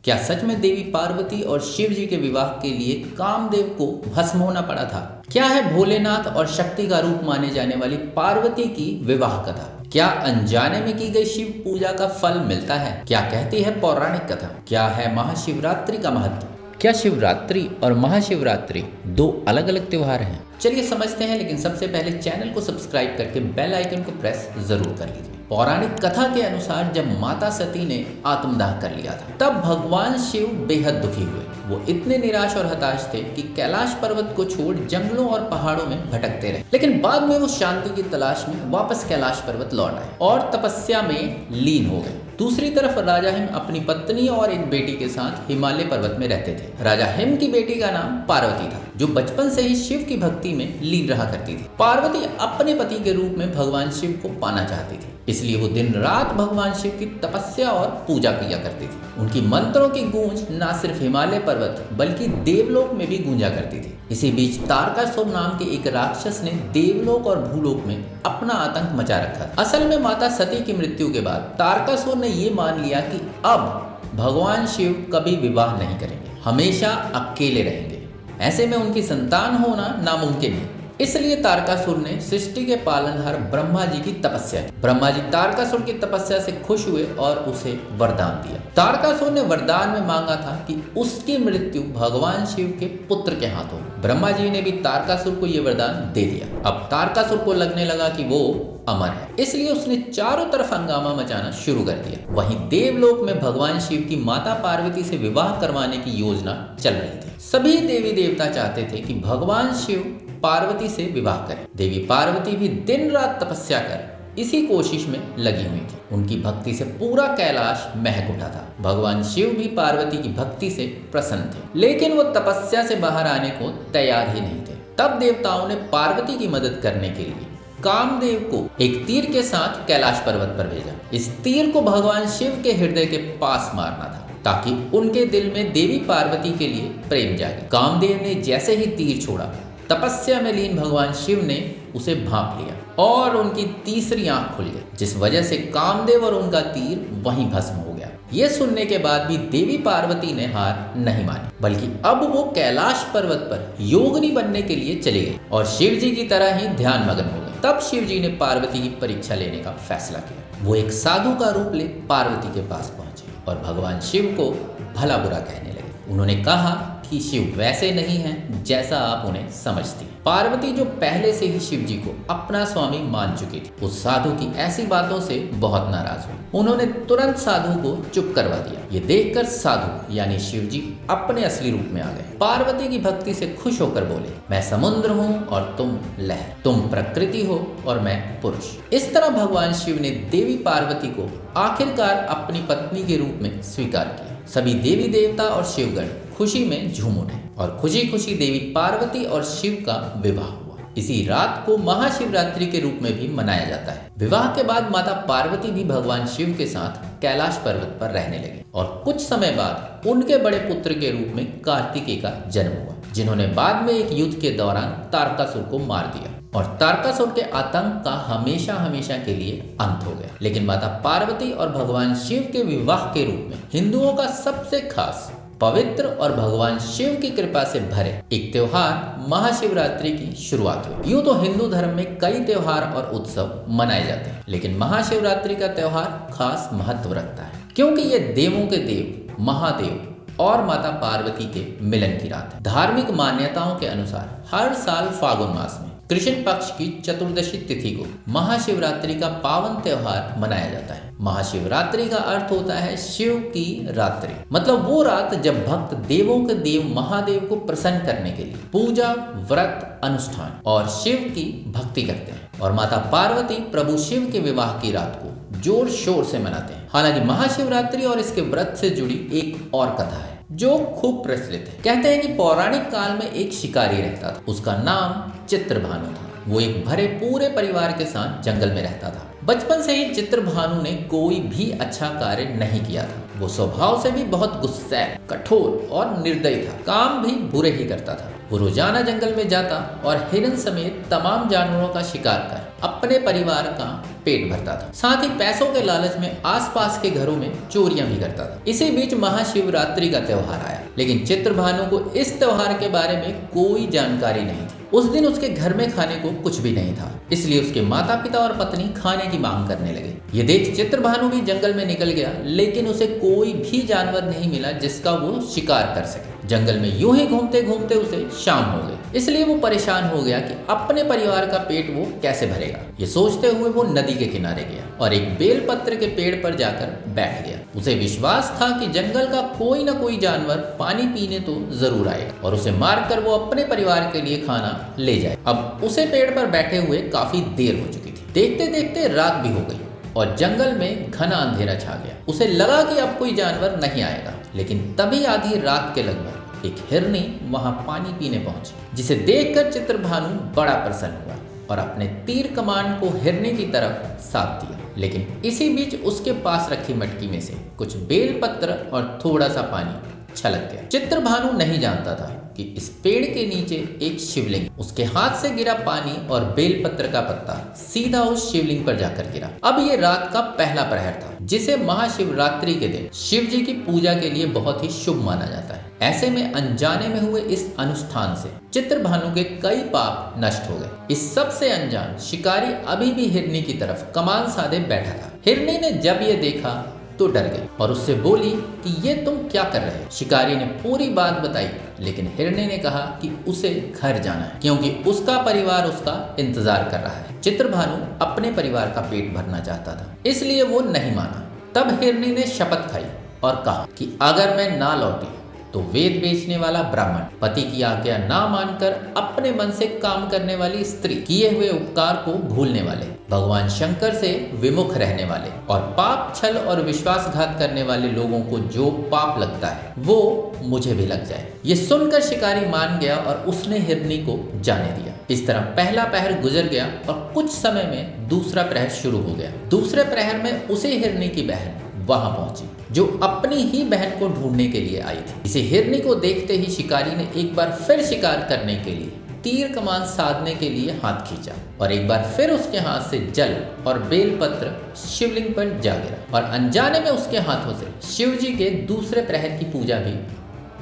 क्या सच में देवी पार्वती और शिव जी के विवाह के लिए कामदेव को भस्म होना पड़ा था? क्या है भोलेनाथ और शक्ति का रूप माने जाने वाली पार्वती की विवाह कथा? क्या अनजाने में की गई शिव पूजा का फल मिलता है? क्या कहती है पौराणिक कथा? क्या है महाशिवरात्रि का महत्व? क्या शिवरात्रि और महाशिवरात्रि दो अलग अलग त्योहार हैं? चलिए समझते हैं, लेकिन सबसे पहले चैनल को सब्सक्राइब करके बेल आइकन को प्रेस जरूर कर लीजिए। पौराणिक कथा के अनुसार जब माता सती ने आत्मदाह कर लिया था, तब भगवान शिव बेहद दुखी हुए। वो इतने निराश और हताश थे कि कैलाश पर्वत को छोड़ जंगलों और पहाड़ों में भटकते रहे। लेकिन बाद में वो शांति की तलाश में वापस कैलाश पर्वत लौट आए और तपस्या में लीन हो गए। दूसरी तरफ राजा हिम अपनी पत्नी और एक बेटी के साथ हिमालय पर्वत में रहते थे। राजा हिम की बेटी का नाम पार्वती था, जो बचपन से ही शिव की भक्ति में लीन रहा करती थी। पार्वती अपने पति के रूप में भगवान शिव को पाना चाहती थी, इसलिए वो दिन रात भगवान शिव की तपस्या और पूजा किया करती थी। उनकी मंत्रों की गूंज न सिर्फ हिमालय पर्वत बल्कि देवलोक में भी गूंजा करती थी। इसी बीच तारकासुर नाम के एक राक्षस ने देवलोक और भूलोक में अपना आतंक मचा रखा था। असल में माता सती की मृत्यु के बाद तारकासुर ने ये मान लिया कि अब भगवान शिव कभी विवाह नहीं करेंगे, हमेशा अकेले रहेंगे। ऐसे में उनकी संतान होना नामुमकिन है। इसलिए तारकासुर ने सृष्टि के पालनहार ब्रह्मा जी की तपस्या की। ब्रह्मा जी तारकासुर की तपस्या से खुश हुए और उसे वरदान दिया। तारकासुर ने वरदान में मांगा था कि उसकी मृत्यु भगवान शिव के पुत्र के हाथ हो। ब्रह्मा जी ने भी तारकासुर को यह वरदान दे दिया। अब तारकासुर को लगने लगा कि वो अमर है, इसलिए उसने चारों तरफ हंगामा मचाना शुरू कर दिया। वहीं देवलोक में भगवान शिव की माता पार्वती से विवाह करवाने की योजना चल रही थी। सभी देवी देवता चाहते थे कि भगवान शिव पार्वती से विवाह करें। देवी पार्वती भी दिन रात तपस्या कर इसी कोशिश में लगी हुई थी। उनकी भक्ति से पूरा कैलाश महक उठा था। भगवान शिव भी पार्वती की भक्ति से प्रसन्न थे, लेकिन वो तपस्या से बाहर आने को तैयार ही नहीं थे। तब देवताओं ने पार्वती की मदद करने के लिए कामदेव को एक तीर के साथ कैलाश पर्वत पर भेजा। इस तीर को भगवान शिव के हृदय के पास मारना था, ताकि उनके दिल में देवी पार्वती के लिए प्रेम जागे। कामदेव ने जैसे ही तीर छोड़ा, तपस्या में लीन भगवान शिव ने उसे भांप लिया और उनकी तीसरी आंख खुल गई, जिस वजह से कामदेव और उनका तीर वहीं भस्म हो गया। ये सुनने के बाद भी देवी पार्वती ने हार नहीं मानी, बल्कि अब वो कैलाश पर्वत पर योगिनी बनने के लिए चली गई और शिव जी की तरह ही ध्यान मग्न हो गई। तब शिव जी ने पार्वती की परीक्षा लेने का फैसला किया। वो एक साधु का रूप ले पार्वती के पास पहुंचे और भगवान शिव को भला बुरा कहने लगे। उन्होंने कहा कि शिव वैसे नहीं हैं जैसा आप उन्हें समझती। पार्वती, जो पहले से ही शिव जी को अपना स्वामी मान चुकी थी, उस साधु की ऐसी बातों से बहुत नाराज हुई। उन्होंने तुरंत साधु को चुप करवा दिया। ये देखकर साधु यानी शिव जी अपने असली रूप में आ गए। पार्वती की भक्ति से खुश होकर बोले, मैं समुद्र हूँ और तुम लहर, तुम प्रकृति हो और मैं पुरुष। इस तरह भगवान शिव ने देवी पार्वती को आखिरकार अपनी पत्नी के रूप में स्वीकार किया। सभी देवी देवता और शिवगण खुशी में झूम उठे और खुशी खुशी देवी पार्वती और शिव का विवाह हुआ। इसी रात को महाशिवरात्रि के रूप में भी मनाया जाता है। विवाह के बाद माता पार्वती भी भगवान शिव के साथ कैलाश पर्वत पर रहने लगे और कुछ समय बाद उनके बड़े पुत्र के रूप में कार्तिकेय का जन्म हुआ, जिन्होंने बाद में एक युद्ध के दौरान तारकासुर को मार दिया और तारकासुर के आतंक का हमेशा हमेशा के लिए अंत हो गया। लेकिन माता पार्वती और भगवान शिव के विवाह के रूप में हिंदुओं का सबसे खास, पवित्र और भगवान शिव की कृपा से भरे एक त्योहार महाशिवरात्रि की शुरुआत हुई। यूं तो हिंदू धर्म में कई त्योहार और उत्सव मनाए जाते हैं, लेकिन महाशिवरात्रि का त्योहार खास महत्व रखता है, क्योंकि ये देवों के देव महादेव और माता पार्वती के मिलन की रात है। धार्मिक मान्यताओं के अनुसार हर साल फागुन मास में कृष्ण पक्ष की चतुर्दशी तिथि को महाशिवरात्रि का पावन त्योहार मनाया जाता है। महाशिवरात्रि का अर्थ होता है शिव की रात्रि, मतलब वो रात जब भक्त देवों के देव महादेव को प्रसन्न करने के लिए पूजा, व्रत, अनुष्ठान और शिव की भक्ति करते हैं। और माता पार्वती प्रभु शिव के विवाह की रात को जोर शोर से मनाते हैं। हालांकि महाशिवरात्रि और इसके व्रत से जुड़ी एक और कथा है जो खूब प्रचलित है। कहते हैं कि पौराणिक काल में एक शिकारी रहता था, उसका नाम चित्रभानु था। वो एक भरे पूरे परिवार के साथ जंगल में रहता था। बचपन से ही चित्रभानु ने कोई भी अच्छा कार्य नहीं किया था। वो स्वभाव से भी बहुत गुस्सैल, कठोर और निर्दयी था। काम भी बुरे ही करता था। वो रोजाना जंगल में जाता और हिरन समेत तमाम जानवरों का शिकार कर अपने परिवार का पेट भरता था। साथ ही पैसों के लालच में आसपास के घरों में चोरियां भी करता था। इसी बीच महाशिवरात्रि का त्योहार आया, लेकिन चित्रभानु को इस त्योहार के बारे में कोई जानकारी नहीं थी। उस दिन उसके घर में खाने को कुछ भी नहीं था, इसलिए उसके माता पिता और पत्नी खाने की मांग करने लगे। ये देख चित्रभानु भी जंगल में निकल गया, लेकिन उसे कोई भी जानवर नहीं मिला जिसका वो शिकार कर सके। जंगल में यूं ही घूमते घूमते उसे शाम हो गई, इसलिए वो परेशान हो गया कि अपने परिवार का पेट वो कैसे भरेगा। ये सोचते हुए वो नदी के किनारे गया और एक बेलपत्र के पेड़ पर जाकर बैठ गया। उसे विश्वास था कि जंगल का कोई न कोई जानवर पानी पीने तो जरूर आएगा और उसे मारकर वो अपने परिवार के लिए खाना ले जाए। अब उसे पेड़ पर बैठे हुए काफी देर हो चुकी थी। देखते देखते रात भी हो गई और जंगल में घना अंधेरा छा गया। उसे लगा कि अब कोई जानवर नहीं आएगा, लेकिन तभी आधी रात के लगभग एक हिरनी वहां पानी पीने पहुंची, जिसे देखकर चित्रभानु बड़ा प्रसन्न हुआ और अपने तीर कमान को हिरनी की तरफ साध दिया। लेकिन इसी बीच उसके पास रखी मटकी में से कुछ बेलपत्र और थोड़ा सा पानी छलक गया। चित्रभानु नहीं जानता था कि इस पेड़ के नीचे एक शिवलिंग, उसके हाथ से गिरा पानी और बेलपत्र का पत्ता सीधा उस शिवलिंग पर जाकर गिरा। अब ये रात का पहला प्रहर था, जिसे महाशिवरात्रि के दिन शिव जी की पूजा के लिए बहुत ही शुभ माना जाता है। ऐसे में अनजाने में हुए इस अनुष्ठान से चित्रभानु के कई पाप नष्ट हो गए। इस सब से अनजान शिकारी अभी भी हिरनी की तरफ कमान साधे बैठा था। हिरनी ने जब ये देखा तो डर गई और उससे बोली कि ये तुम क्या कर रहे हो। शिकारी ने पूरी बात बताई, लेकिन हिरनी ने कहा कि उसे घर जाना है, क्योंकि उसका परिवार उसका इंतजार कर रहा है। चित्रभानु अपने परिवार का पेट भरना चाहता था, इसलिए वो नहीं माना। तब हिरनी ने शपथ खाई और कहा कि अगर मैं ना लौटी तो वेद बेचने वाला ब्राह्मण, पति की आज्ञा ना मानकर अपने मन से काम करने वाली स्त्री, किए हुए उपकार को भूलने वाले, भगवान शंकर से विमुख रहने वाले और पाप, छल और विश्वासघात करने वाले लोगों को जो पाप लगता है वो मुझे भी लग जाए। ये सुनकर शिकारी मान गया और उसने हिरनी को जाने दिया। इस तरह पहला प्रहर गुजर गया और कुछ समय में दूसरा प्रहर शुरू हो गया। दूसरे प्रहर में उसी हिरनी की बहन वहां पहुंची, जो अपनी ही बहन को ढूंढने के लिए आई थी। इसे हिरनी को देखते ही शिकारी ने एक बार फिर शिकार करने के लिए तीर कमान साधने के लिए हाथ खींचा और एक बार फिर उसके हाथ से जल और बेलपत्र शिवलिंग पर जा गिरा और अनजाने में उसके हाथों से शिव जी के दूसरे प्रहर की पूजा भी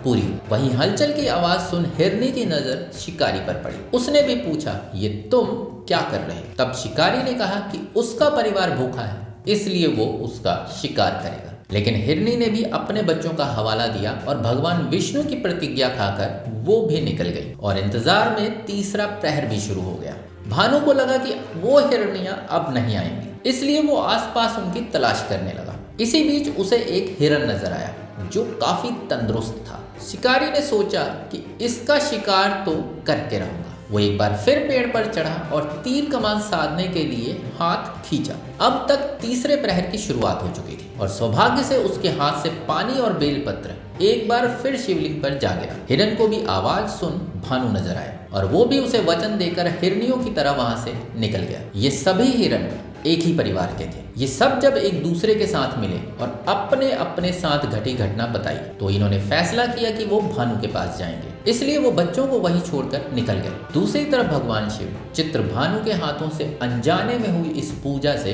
पूरी। वहीं हलचल की आवाज सुन हिरनी की नजर शिकारी पर पड़ी। उसने भी पूछा, ये तुम क्या कर रहे हो? तब शिकारी ने कहा कि उसका परिवार भूखा है, इसलिए वो उसका शिकार करेगा। लेकिन हिरनी ने भी अपने बच्चों का हवाला दिया और भगवान विष्णु की प्रतिज्ञा खाकर वो भी निकल गई और इंतजार में तीसरा प्रहर भी शुरू हो गया। भानु को लगा कि वो हिरनियां अब नहीं आएंगी, इसलिए वो आसपास उनकी तलाश करने लगा। इसी बीच उसे एक हिरन नजर आया जो काफी तंदुरुस्त था। शिकारी ने सोचा कि इसका शिकार तो करके रहूंगा। वो एक बार फिर पेड़ पर चढ़ा और तीर कमान साधने के लिए हाथ खींचा। अब तक तीसरे प्रहर की शुरुआत हो चुकी थी और सौभाग्य से उसके हाथ से पानी और बेलपत्र एक बार फिर शिवलिंग पर जा गिरा। हिरन को भी आवाज सुन भानु नजर आया और वो भी उसे वचन देकर हिरनियों की तरह वहां से निकल गया। ये सभी हिरन एक ही परिवार के थे। ये सब जब एक दूसरे के साथ मिले और अपने अपने साथ घटी घटना बताई तो इन्होंने फैसला किया कि वो भानु के पास जाएंगे, इसलिए वो बच्चों को वहीं छोड़कर निकल गए। दूसरी तरफ भगवान शिव चित्रभानु के हाथों से अनजाने में हुई इस पूजा से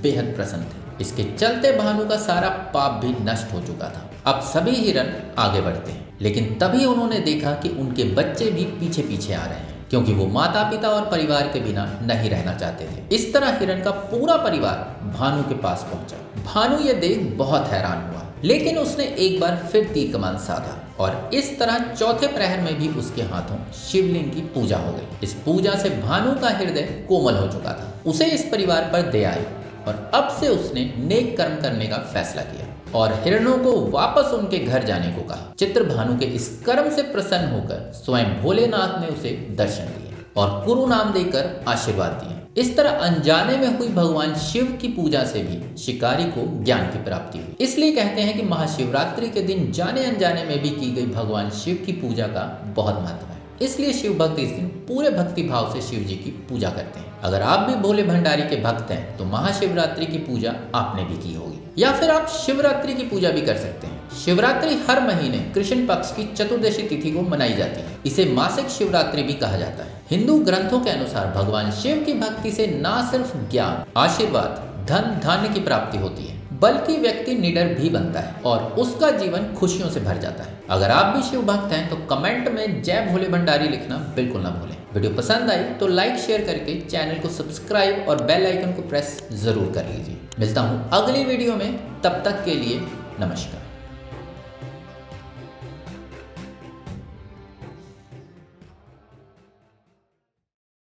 बेहद प्रसन्न थे। इसके चलते भानु का सारा पाप भी नष्ट हो चुका था। अब सभी हिरन आगे बढ़ते हैं, लेकिन तभी उन्होंने देखा कि उनके बच्चे भी पीछे पीछे आ रहे हैं, क्योंकि वो माता पिता और परिवार के बिना नहीं रहना चाहते थे। इस तरह हिरन का पूरा परिवार भानु के पास पहुंचा। भानु ये देख बहुत हैरान हुआ, लेकिन उसने एक बार फिर तीर कमान साधा और इस तरह चौथे प्रहर में भी उसके हाथों शिवलिंग की पूजा हो गई। इस पूजा से भानु का हृदय कोमल हो चुका था। उसे इस परिवार पर दया आई और अब से उसने नेक कर्म करने का फैसला किया और हिरणों को वापस उनके घर जाने को कहा। चित्रभानु के इस कर्म से प्रसन्न होकर स्वयं भोलेनाथ ने उसे दर्शन दिए और गुरु नाम देकर आशीर्वाद दिए। इस तरह अनजाने में हुई भगवान शिव की पूजा से भी शिकारी को ज्ञान की प्राप्ति हुई। इसलिए कहते हैं कि महाशिवरात्रि के दिन जाने अनजाने में भी की गई भगवान शिव की पूजा का बहुत महत्व है। इसलिए शिव भक्त इस दिन पूरे भक्ति भाव से शिव जी की पूजा करते हैं। अगर आप भी भोले भंडारी के भक्त हैं तो महाशिवरात्रि की पूजा आपने भी की होगी, या फिर आप शिवरात्रि की पूजा भी कर सकते हैं। शिवरात्रि हर महीने कृष्ण पक्ष की चतुर्दशी तिथि को मनाई जाती है। इसे मासिक शिवरात्रि भी कहा जाता है। हिंदू ग्रंथों के अनुसार भगवान शिव की भक्ति से न सिर्फ ज्ञान, आशीर्वाद, धन धान्य की प्राप्ति होती है, बल्कि व्यक्ति निडर भी बनता है और उसका जीवन खुशियों से भर जाता है। अगर आप भी शिव भक्त हैं तो कमेंट में जय भोले भंडारी लिखना बिल्कुल ना भूलें। वीडियो पसंद आई तो लाइक शेयर करके चैनल को सब्सक्राइब और बेल आइकन को प्रेस जरूर कर लीजिए। मिलता हूँ अगली वीडियो में, तब तक के लिए नमस्कार।